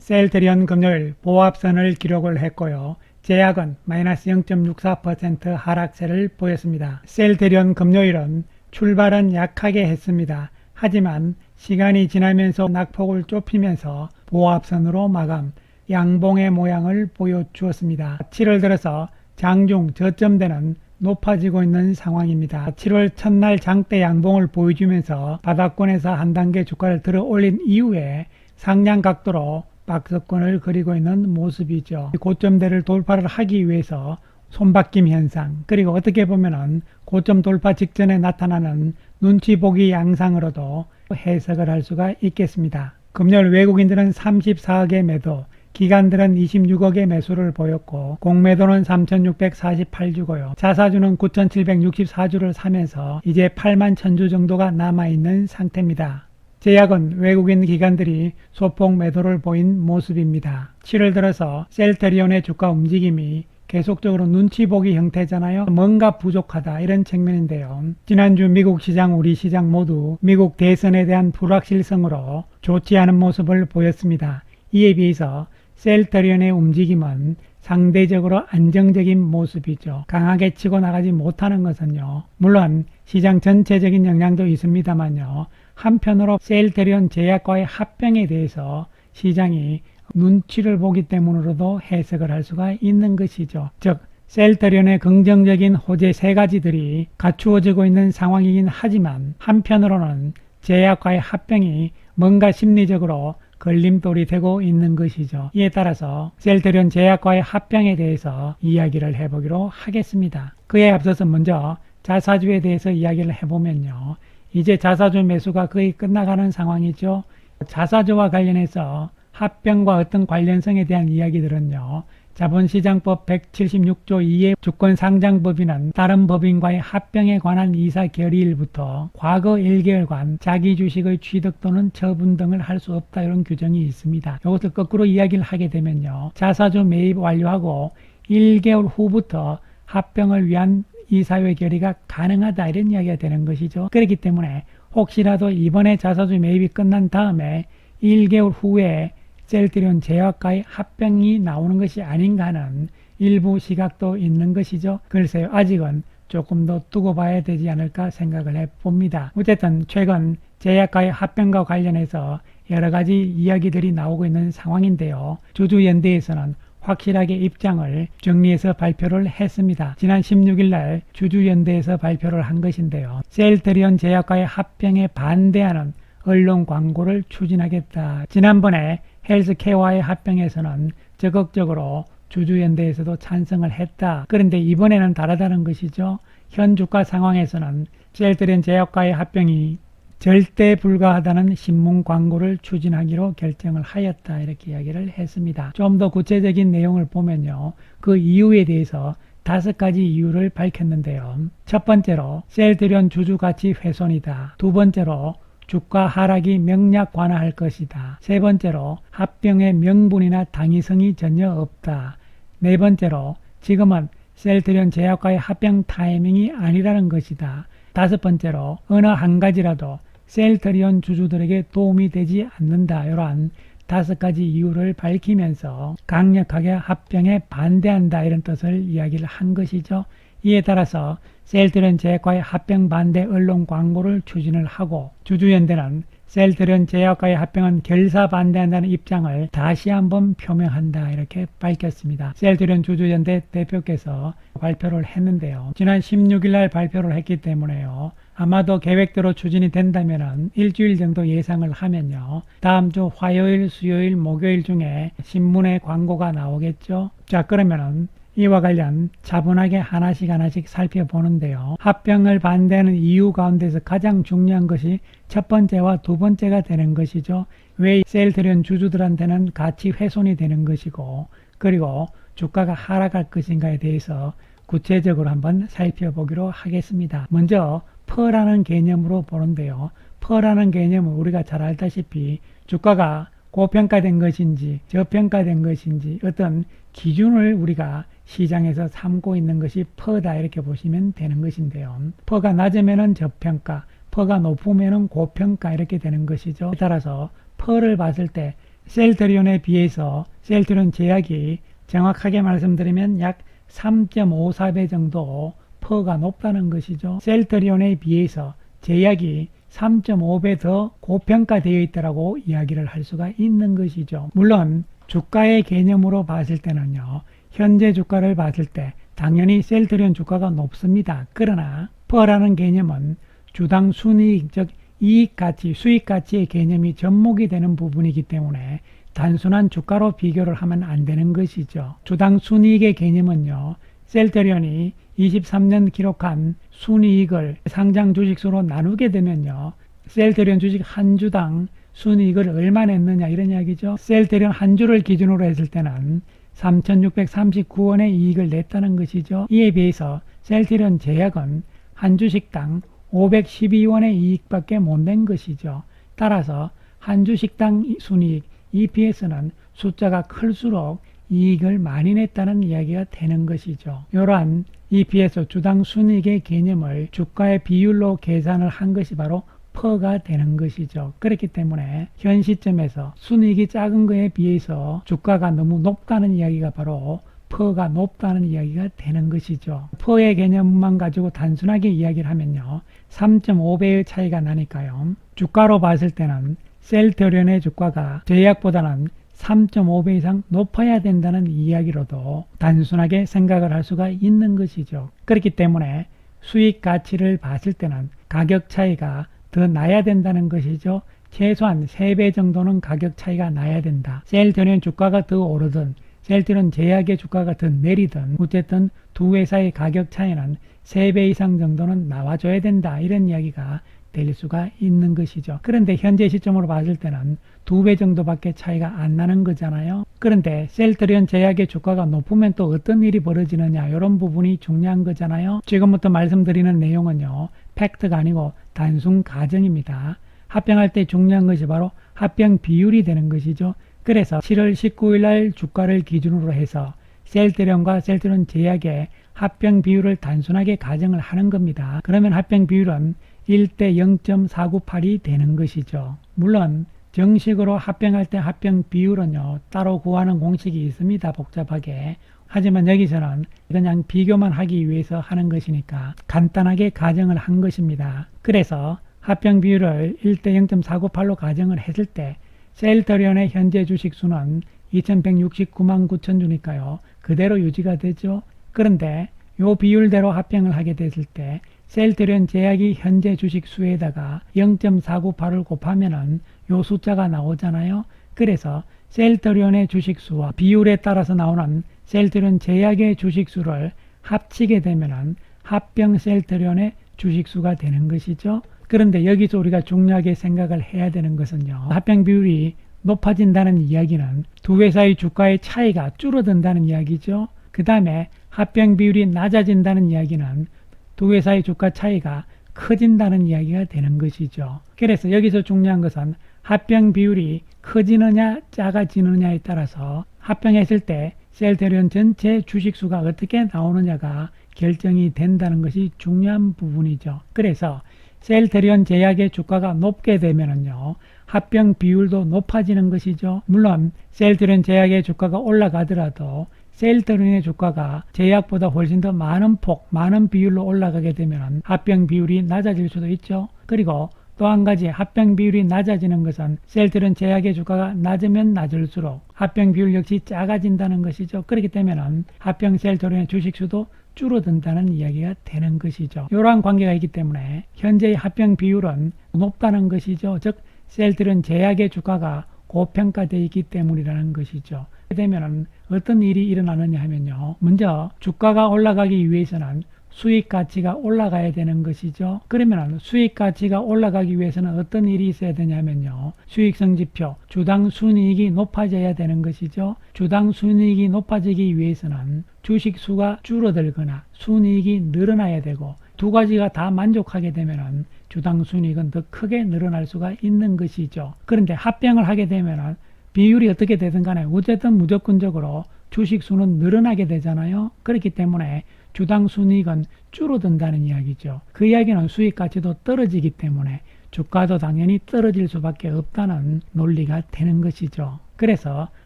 셀트리온 금요일 보합선을 기록을 했고요. 제약은 마이너스 0.64% 하락세를 보였습니다. 셀트리온 금요일은 출발은 약하게 했습니다. 하지만 시간이 지나면서 낙폭을 좁히면서 보합선으로 마감, 양봉의 모양을 보여주었습니다. 7월 들어서 장중 저점대는 높아지고 있는 상황입니다. 7월 첫날 장대 양봉을 보여주면서 바닥권에서 한 단계 주가를 들어 올린 이후에 상향 각도로 박스권을 그리고 있는 모습이죠. 고점대를 돌파를 하기 위해서 손바뀜 현상, 그리고 어떻게 보면은 고점 돌파 직전에 나타나는 눈치 보기 양상으로도 해석을 할 수가 있겠습니다. 금요일 외국인들은 34억의 매도, 기관들은 26억의 매수를 보였고 공매도는 3,648주고요. 자사주는 9,764주를 사면서 이제 8만 1000주 정도가 남아있는 상태입니다. 제약은 외국인 기관들이 소폭 매도를 보인 모습입니다. 7월 들어서 셀트리온의 주가 움직임이 계속적으로 눈치 보기 형태잖아요. 뭔가 부족하다 이런 측면인데요. 지난주 미국 시장, 우리 시장 모두 미국 대선에 대한 불확실성으로 좋지 않은 모습을 보였습니다. 이에 비해서 셀트리온의 움직임은 상대적으로 안정적인 모습이죠. 강하게 치고 나가지 못하는 것은요. 물론 시장 전체적인 영향도 있습니다만요. 한편으로 셀트리온 제약과의 합병에 대해서 시장이 눈치를 보기 때문으로도 해석을 할 수가 있는 것이죠. 즉 셀트리온의 긍정적인 호재 세 가지들이 갖추어지고 있는 상황이긴 하지만 한편으로는 제약과의 합병이 뭔가 심리적으로 걸림돌이 되고 있는 것이죠. 이에 따라서 셀트리온 제약과의 합병에 대해서 이야기를 해보기로 하겠습니다. 그에 앞서서 먼저 자사주에 대해서 이야기를 해보면요. 이제 자사주 매수가 거의 끝나가는 상황이죠. 자사주와 관련해서 합병과 어떤 관련성에 대한 이야기들은요. 자본시장법 176조 2의 주권상장법인은 다른 법인과의 합병에 관한 이사 결의일부터 과거 1개월간 자기 주식의 취득 또는 처분 등을 할 수 없다 이런 규정이 있습니다. 이것을 거꾸로 이야기를 하게 되면요. 자사주 매입 완료하고 1개월 후부터 합병을 위한 이사회 결의가 가능하다 이런 이야기가 되는 것이죠. 그렇기 때문에 혹시라도 이번에 자사주 매입이 끝난 다음에 1개월 후에 셀트리온 제약과의 합병이 나오는 것이 아닌가 하는 일부 시각도 있는 것이죠. 글쎄요. 아직은 조금 더 두고 봐야 되지 않을까 생각을 해봅니다. 어쨌든 최근 제약과의 합병과 관련해서 여러 가지 이야기들이 나오고 있는 상황인데요. 주주연대에서는 확실하게 입장을 정리해서 발표를 했습니다. 지난 16일 날 주주연대에서 발표를 한 것인데요. 셀트리온 제약과의 합병에 반대하는 언론 광고를 추진하겠다. 지난번에 헬스케어와의 합병에서는 적극적으로 주주연대에서도 찬성을 했다. 그런데 이번에는 다르다는 것이죠. 현 주가 상황에서는 셀트리온 제약과의 합병이 절대 불가하다는 신문 광고를 추진하기로 결정을 하였다. 이렇게 이야기를 했습니다. 좀 더 구체적인 내용을 보면요. 그 이유에 대해서 5가지 이유를 밝혔는데요. 첫 번째로 셀트리온 주주가치 훼손이다. 두 번째로 주가 하락이 명략 관화할 것이다. 세 번째로 합병의 명분이나 당위성이 전혀 없다. 네 번째로 지금은 셀트리온 제약과의 합병 타이밍이 아니라는 것이다. 다섯 번째로 어느 한 가지라도 셀트리온 주주들에게 도움이 되지 않는다. 이러한 5가지 이유를 밝히면서 강력하게 합병에 반대한다. 이런 뜻을 이야기를 한 것이죠. 이에 따라서 셀트리온 제약과의 합병 반대 언론 광고를 추진을 하고 주주연대는 셀트리온 제약과의 합병은 결사 반대한다는 입장을 다시 한번 표명한다. 이렇게 밝혔습니다. 셀트리온 주주연대 대표께서 발표를 했는데요. 지난 16일 날 발표를 했기 때문에요. 아마도 계획대로 추진이 된다면 일주일 정도 예상을 하면요. 다음 주 화요일, 수요일, 목요일 중에 신문에 광고가 나오겠죠. 자, 그러면은 이와 관련 차분하게 하나씩 살펴보는데요. 합병을 반대하는 이유 가운데서 가장 중요한 것이 첫 번째와 두 번째가 되는 것이죠. 왜 셀트리온 주주들한테는 가치 훼손이 되는 것이고 그리고 주가가 하락할 것인가에 대해서 구체적으로 한번 살펴보기로 하겠습니다. 먼저 퍼라는 개념으로 보는데요. 퍼라는 개념은 우리가 잘 알다시피 주가가 고평가된 것인지 저평가된 것인지 어떤 기준을 우리가 시장에서 삼고 있는 것이 퍼다 이렇게 보시면 되는 것인데요. 퍼가 낮으면 저평가, 퍼가 높으면 고평가 이렇게 되는 것이죠. 따라서 퍼를 봤을 때 셀트리온에 비해서 셀트리온 제약이 정확하게 말씀드리면 약 3.54배 정도 퍼가 높다는 것이죠. 셀트리온에 비해서 제약이 3.5배 더 고평가되어 있다고 이야기를 할 수가 있는 것이죠. 물론 주가의 개념으로 봤을 때는요, 현재 주가를 봤을 때 당연히 셀트리온 주가가 높습니다. 그러나 퍼라는 개념은 주당 순이익, 즉 이익가치, 수익가치의 개념이 접목이 되는 부분이기 때문에 단순한 주가로 비교를 하면 안 되는 것이죠. 주당 순이익의 개념은요, 셀트리온이 23년 기록한 순이익을 상장 주식수로 나누게 되면요, 셀트리온 주식 한 주당 순이익을 얼마 냈느냐 이런 이야기죠. 셀트리온 한 주를 기준으로 했을 때는 3,639원의 이익을 냈다는 것이죠. 이에 비해서 셀트리온 제약은 한 주식당 512원의 이익밖에 못 낸 것이죠. 따라서 한 주식당 순이익 EPS는 숫자가 클수록 이익을 많이 냈다는 이야기가 되는 것이죠. 이러한 EPS 주당 순이익의 개념을 주가의 비율로 계산을 한 것이 바로 퍼가 되는 것이죠. 그렇기 때문에 현 시점에서 순이익이 작은 것에 비해서 주가가 너무 높다는 이야기가 바로 퍼가 높다는 이야기가 되는 것이죠. 퍼의 개념만 가지고 단순하게 이야기를 하면요, 3.5배의 차이가 나니까요, 주가로 봤을 때는 셀트리온의 주가가 제약보다는 3.5배 이상 높아야 된다는 이야기로도 단순하게 생각을 할 수가 있는 것이죠. 그렇기 때문에 수익 가치를 봤을 때는 가격 차이가 더 나야 된다는 것이죠. 최소한 3배 정도는 가격 차이가 나야 된다. 셀트리온 주가가 더 오르든 셀트리온 제약의 주가가 더 내리든 어쨌든 두 회사의 가격 차이는 3배 이상 정도는 나와줘야 된다. 이런 이야기가 될 수가 있는 것이죠. 그런데 현재 시점으로 봤을 때는 2배 정도밖에 차이가 안 나는 거잖아요. 그런데 셀트리온 제약의 주가가 높으면 또 어떤 일이 벌어지느냐, 이런 부분이 중요한 거잖아요. 지금부터 말씀드리는 내용은요, 팩트가 아니고 단순 가정입니다. 합병할 때 중요한 것이 바로 합병 비율이 되는 것이죠. 그래서 7월 19일 날 주가를 기준으로 해서 셀트리온과 셀트리온 제약의 합병 비율을 단순하게 가정을 하는 겁니다. 그러면 합병 비율은 1대 0.498이 되는 것이죠. 물론 정식으로 합병할 때 합병 비율은요, 따로 구하는 공식이 있습니다. 복잡하게. 하지만 여기서는 그냥 비교만 하기 위해서 하는 것이니까 간단하게 가정을 한 것입니다. 그래서 합병 비율을 1대 0.498로 가정을 했을 때 셀트리온의 현재 주식 수는 2169만 9천 주니까요, 그대로 유지가 되죠. 그런데 이 비율대로 합병을 하게 됐을 때 셀트리온 제약이 현재 주식 수에다가 0.498을 곱하면은 요 숫자가 나오잖아요. 그래서 셀트리온의 주식 수와 비율에 따라서 나오는 셀트리온 제약의 주식 수를 합치게 되면은 합병 셀트리온의 주식 수가 되는 것이죠. 그런데 여기서 우리가 중요하게 생각을 해야 되는 것은요, 합병 비율이 높아진다는 이야기는 두 회사의 주가의 차이가 줄어든다는 이야기죠. 그 다음에 합병 비율이 낮아진다는 이야기는 두 회사의 주가 차이가 커진다는 이야기가 되는 것이죠. 그래서 여기서 중요한 것은 합병 비율이 커지느냐 작아지느냐에 따라서 합병했을 때 셀트리온 전체 주식수가 어떻게 나오느냐가 결정이 된다는 것이 중요한 부분이죠. 그래서 셀트리온 제약의 주가가 높게 되면은요, 합병 비율도 높아지는 것이죠. 물론 셀트리온 제약의 주가가 올라가더라도 셀트리온의 주가가 제약보다 훨씬 더 많은 폭, 많은 비율로 올라가게 되면 합병 비율이 낮아질 수도 있죠. 그리고 또 한 가지 합병 비율이 낮아지는 것은 셀트리온 제약의 주가가 낮으면 낮을수록 합병 비율 역시 작아진다는 것이죠. 그렇기 때문에 합병 셀트리온의 주식수도 줄어든다는 이야기가 되는 것이죠. 이러한 관계가 있기 때문에 현재의 합병 비율은 높다는 것이죠. 즉 셀트리온 제약의 주가가 고평가되어 있기 때문이라는 것이죠. 되면 어떤 일이 일어나느냐 하면요, 먼저 주가가 올라가기 위해서는 수익 가치가 올라가야 되는 것이죠. 그러면 수익 가치가 올라가기 위해서는 어떤 일이 있어야 되냐면요, 수익성 지표 주당 순이익이 높아져야 되는 것이죠. 주당 순이익이 높아지기 위해서는 주식 수가 줄어들거나 순이익이 늘어나야 되고, 두 가지가 다 만족하게 되면 주당 순이익은 더 크게 늘어날 수가 있는 것이죠. 그런데 합병을 하게 되면 비율이 어떻게 되든 간에 어쨌든 무조건적으로 주식 수는 늘어나게 되잖아요. 그렇기 때문에 주당 순이익은 줄어든다는 이야기죠. 그 이야기는 수익 가치도 떨어지기 때문에 주가도 당연히 떨어질 수밖에 없다는 논리가 되는 것이죠. 그래서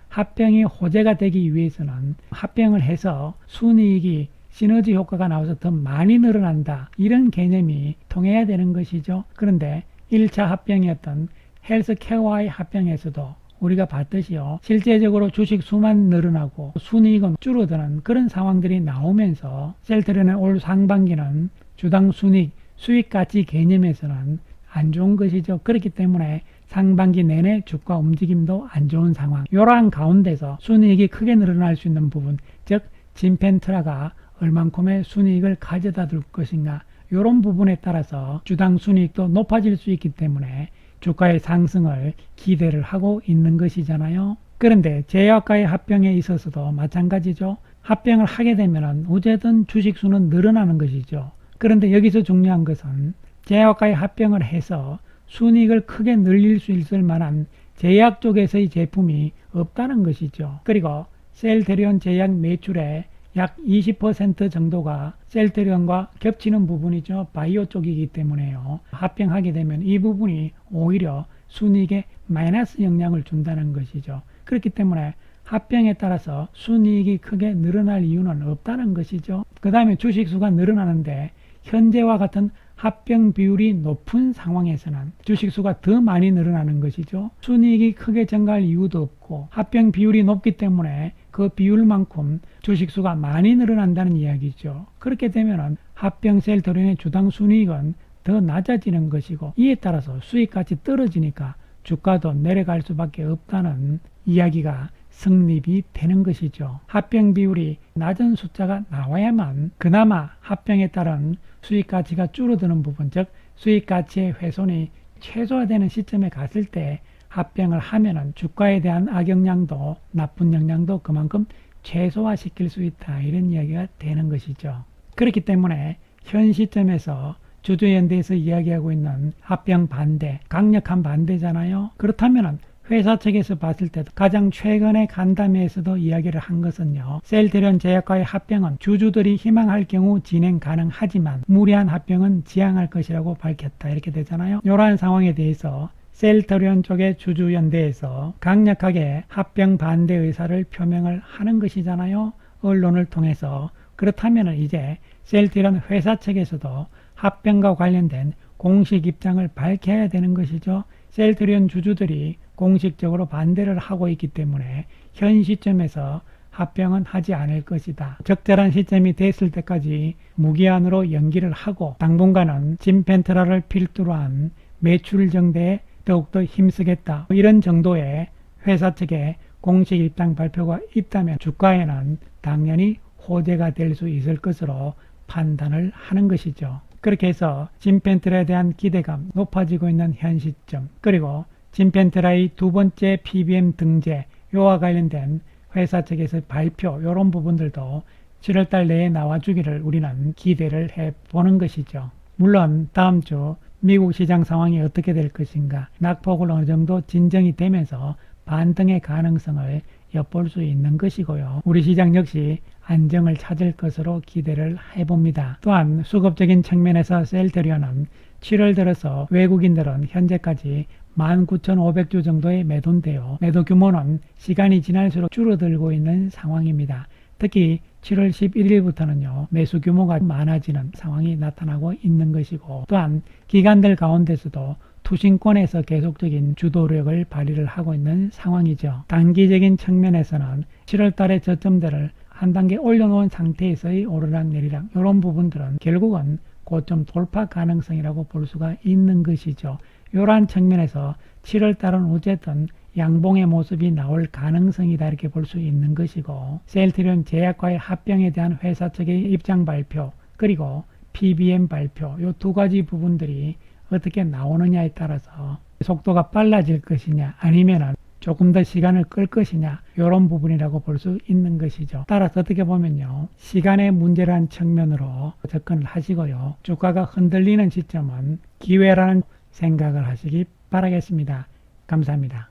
합병이 호재가 되기 위해서는 합병을 해서 순이익이 시너지 효과가 나와서 더 많이 늘어난다, 이런 개념이 통해야 되는 것이죠. 그런데 1차 합병이었던 헬스케어와의 합병에서도 우리가 봤듯이요, 실제적으로 주식 수만 늘어나고 순이익은 줄어드는 그런 상황들이 나오면서 셀트리온의 올 상반기는 주당 순이익, 수익가치 개념에서는 안 좋은 것이죠. 그렇기 때문에 상반기 내내 주가 움직임도 안 좋은 상황, 이러한 가운데서 순이익이 크게 늘어날 수 있는 부분, 즉 진펜트라가 얼만큼의 순이익을 가져다 줄 것인가, 이런 부분에 따라서 주당 순이익도 높아질 수 있기 때문에 주가의 상승을 기대를 하고 있는 것이잖아요. 그런데 제약과의 합병에 있어서도 마찬가지죠. 합병을 하게 되면 어쨌든 주식수는 늘어나는 것이죠. 그런데 여기서 중요한 것은 제약과의 합병을 해서 순이익을 크게 늘릴 수 있을 만한 제약 쪽에서의 제품이 없다는 것이죠. 그리고 셀트리온 제약 매출의 약 20% 정도가 셀트리온과 겹치는 부분이죠. 바이오 쪽이기 때문에요. 합병하게 되면 이 부분이 오히려 순이익에 마이너스 영향을 준다는 것이죠. 그렇기 때문에 합병에 따라서 순이익이 크게 늘어날 이유는 없다는 것이죠. 그 다음에 주식수가 늘어나는데 현재와 같은 합병 비율이 높은 상황에서는 주식수가 더 많이 늘어나는 것이죠. 순이익이 크게 증가할 이유도 없고 합병 비율이 높기 때문에 그 비율만큼 주식수가 많이 늘어난다는 이야기죠. 그렇게 되면 합병 셀트리온의 주당 순이익은 더 낮아지는 것이고, 이에 따라서 수익까지 떨어지니까 주가도 내려갈 수밖에 없다는 이야기가 성립이 되는 것이죠. 합병 비율이 낮은 숫자가 나와야만 그나마 합병에 따른 수익 가치가 줄어드는 부분, 즉 수익 가치의 훼손이 최소화되는 시점에 갔을 때 합병을 하면은 주가에 대한 악영향도, 나쁜 영향도 그만큼 최소화시킬 수 있다, 이런 이야기가 되는 것이죠. 그렇기 때문에 현 시점에서 주주연대에서 이야기하고 있는 합병 반대, 강력한 반대잖아요. 그렇다면 회사 측에서 봤을 때도 가장 최근의 간담회에서도 이야기를 한 것은요, 셀트리온 제약과의 합병은 주주들이 희망할 경우 진행 가능하지만 무리한 합병은 지양할 것이라고 밝혔다, 이렇게 되잖아요. 이러한 상황에 대해서 셀트리온 쪽의 주주연대에서 강력하게 합병 반대 의사를 표명을 하는 것이잖아요. 언론을 통해서. 그렇다면 이제 셀트리온 회사 측에서도 합병과 관련된 공식 입장을 밝혀야 되는 것이죠. 셀트리온 주주들이 공식적으로 반대를 하고 있기 때문에 현 시점에서 합병은 하지 않을 것이다. 적절한 시점이 됐을 때까지 무기한으로 연기를 하고 당분간은 진펜트라를 필두로 한 매출 증대에 더욱더 힘쓰겠다, 이런 정도의 회사 측의 공식 입장 발표가 있다면 주가에는 당연히 호재가 될 수 있을 것으로 판단을 하는 것이죠. 그렇게 해서 진펜트라에 대한 기대감 높아지고 있는 현 시점, 그리고 진펜트라의 두 번째 PBM 등재, 요와 관련된 회사 측에서 발표, 이런 부분들도 7월달 내에 나와주기를 우리는 기대를 해보는 것이죠. 물론 다음 주 미국 시장 상황이 어떻게 될 것인가, 낙폭을 어느 정도 진정이 되면서 반등의 가능성을 엿볼 수 있는 것이고요. 우리 시장 역시 안정을 찾을 것으로 기대를 해봅니다. 또한 수급적인 측면에서 셀트리온은 7월 들어서 외국인들은 현재까지 19,500주 정도의 매도인데요. 매도 규모는 시간이 지날수록 줄어들고 있는 상황입니다. 특히 7월 11일부터는요, 매수 규모가 많아지는 상황이 나타나고 있는 것이고, 또한 기관들 가운데서도 투신권에서 계속적인 주도력을 발휘를 하고 있는 상황이죠. 단기적인 측면에서는 7월 달의 저점들을 한 단계 올려놓은 상태에서의 오르락 내리락, 이런 부분들은 결국은 고점 돌파 가능성이라고 볼 수가 있는 것이죠. 이러한 측면에서 7월 달은 어쨌든 양봉의 모습이 나올 가능성이다, 이렇게 볼 수 있는 것이고, 셀트리온 제약과의 합병에 대한 회사 측의 입장 발표, 그리고 PBM 발표, 이 두 가지 부분들이 어떻게 나오느냐에 따라서 속도가 빨라질 것이냐 아니면 조금 더 시간을 끌 것이냐, 이런 부분이라고 볼 수 있는 것이죠. 따라서 어떻게 보면요, 시간의 문제라는 측면으로 접근을 하시고요, 주가가 흔들리는 시점은 기회라는 생각을 하시기 바라겠습니다. 감사합니다.